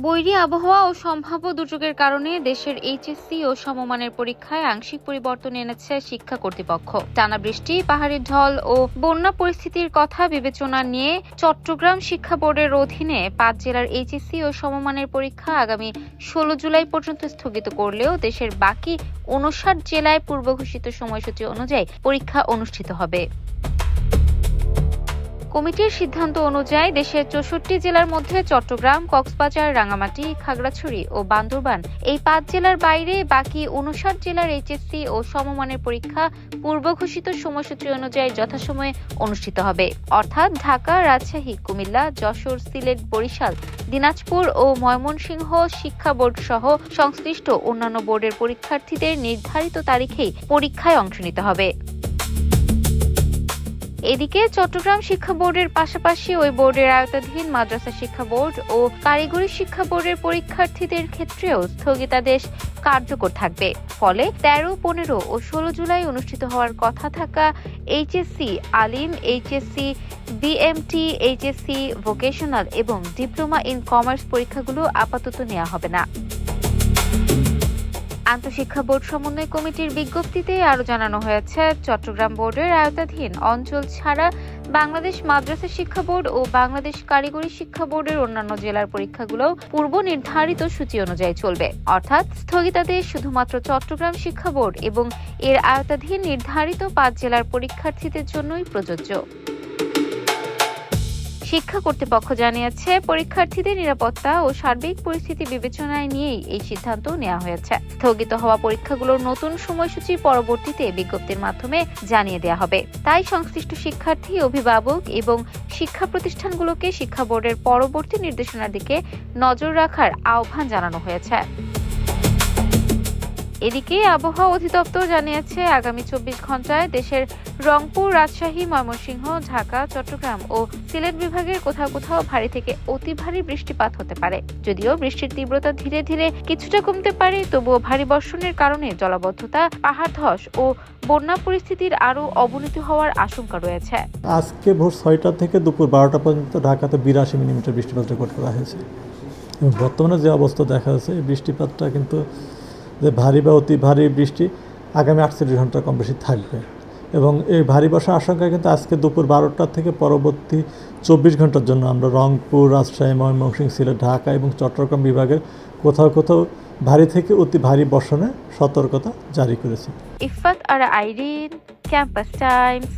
বৈরী আবহাওয়া ও সম্ভাব্য দুর্যোগের কারণে দেশের এইচএসসি ও সমমানের পরীক্ষায় আংশিক পরিবর্তন এনেছে শিক্ষা কর্তৃপক্ষ। টানা বৃষ্টি, পাহাড়ি ঢল ও বন্যা পরিস্থিতির কথা বিবেচনা নিয়ে চট্টগ্রাম শিক্ষা বোর্ডের অধীনে ৫ জেলার এইচএসসি ও সমমানের পরীক্ষা আগামী ১৬ জুলাই পর্যন্ত স্থগিত করলেও দেশের বাকি ৫৯ জেলায় পূর্ব ঘোষিত সময়সূচি অনুযায়ী পরীক্ষা অনুষ্ঠিত হবে। কমিটির সিদ্ধান্ত অনুযায়ী দেশের ৬৪ জেলার মধ্যে চট্টগ্রাম, কক্সবাজার, রাঙামাটি, খাগড়াছড়ি ও বান্দরবান এই ৫ জেলার বাইরে বাকি ৫৯ জেলার এইচএসসি ও সমমানের পরীক্ষা পূর্ব ঘোষিত সময়সূচি অনুযায়ী যথাসময়ে অনুষ্ঠিত হবে। অর্থাৎ ঢাকা, রাজশাহী, কুমিল্লা, যশোর, সিলেট, বরিশাল, দিনাজপুর ও ময়মনসিংহ শিক্ষা বোর্ড সহ সংশ্লিষ্ট অন্যান্য বোর্ডের পরীক্ষার্থীদের নির্ধারিত তারিখেই পরীক্ষায় অংশ নিতে হবে। এদিকে চট্টগ্রাম শিক্ষা বোর্ডের পাশাপাশি ওই বোর্ডের আওতাধীন মাদ্রাসা শিক্ষা বোর্ড ও কারিগরি শিক্ষা বোর্ডের পরীক্ষার্থীদের ক্ষেত্রেও স্থগিতাদেশ কার্যকর থাকবে। ফলে ১৩, ১৫ ও ১৬ জুলাই অনুষ্ঠিত হওয়ার কথা থাকা এইচএসসি আলিম, এইচএসসি বিএমটি, এইচএসসি ভোকেশনাল এবং ডিপ্লোমা ইন কমার্স পরীক্ষাগুলো আপাতত নেওয়া হবে না। আন্তঃশিক্ষা বোর্ড সমন্বয় কমিটির বিজ্ঞপ্তিতে আরও জানানো হয়েছে, চট্টগ্রাম বোর্ডের আওতাধীন অঞ্চল ছাড়া বাংলাদেশ মাদ্রাসা শিক্ষা বোর্ড ও বাংলাদেশ কারিগরি শিক্ষা বোর্ডের অন্যান্য জেলার পরীক্ষাগুলো পূর্ব নির্ধারিত সূচি অনুযায়ী চলবে। অর্থাৎ স্থগিতাদেশ শুধুমাত্র চট্টগ্রাম শিক্ষা বোর্ড এবং এর আওতাধীন নির্ধারিত ৫ জেলার পরীক্ষার্থীদের জন্যই প্রযোজ্য। শিক্ষা কর্তৃপক্ষ জানিয়েছে, পরীক্ষার্থীদের নিরাপত্তা ও সার্বিক পরিস্থিতি বিবেচনায় নিয়েই এই সিদ্ধান্ত নেওয়া হয়েছে। স্থগিত হওয়া পরীক্ষাগুলোর নতুন সময়সূচি পরবর্তীতে বিজ্ঞপ্তির মাধ্যমে জানিয়ে দেওয়া হবে। তাই সংশ্লিষ্ট শিক্ষার্থী, অভিভাবক এবং শিক্ষা প্রতিষ্ঠানগুলোকে শিক্ষা বোর্ডের পরবর্তী নির্দেশনার দিকে নজর রাখার আহ্বান জানানো হয়েছে। এদিকে আবহাওয়া অধিদপ্তর জানিয়েছে, আগামী ২৪ ঘন্টায় দেশের রংপুর, রাজশাহী, ময়মনসিংহ, ঢাকা, চট্টগ্রাম ও সিলেট বিভাগের কোথাও কোথাও ভারী থেকে অতি ভারী বৃষ্টিপাত হতে পারে। যদিও বৃষ্টির তীব্রতা ধীরে ধীরে কিছুটা কমতে পারে, তবুও ভারী বর্ষণের কারণে জলাবদ্ধতা, পাহাড় ধস ও বন্যা পরিস্থিতির আরও অবনতি হওয়ার আশঙ্কা রয়েছে। আজকে ভোর ৬টা থেকে দুপুর ১২টা পর্যন্ত ঢাকাতে ৮২ মিলিমিটার বৃষ্টিপাত রেকর্ড করা হয়েছে। এবং বর্তমানে যে অবস্থা দেখা যাচ্ছে, এই বৃষ্টিপাতটা কিন্তু যে ভারী বা অতি ভারী বৃষ্টি আগামী ৪৮ ঘন্টা কম বেশি থাকবে। এবং এই ভারী বর্ষার আশঙ্কা কিন্তু আজকে দুপুর ১২টা থেকে পরবর্তী ২৪ ঘন্টার জন্য আমরা রংপুর, রাজশাহী, ময়মনসিংহ, সিলেট, ঢাকা এবং চট্টগ্রাম বিভাগের কোথাও কোথাও ভারী থেকে অতি ভারী বর্ষণের সতর্কতা জারি করেছি। ইফাত আর আইরিন, ক্যাম্পাস টাইমস।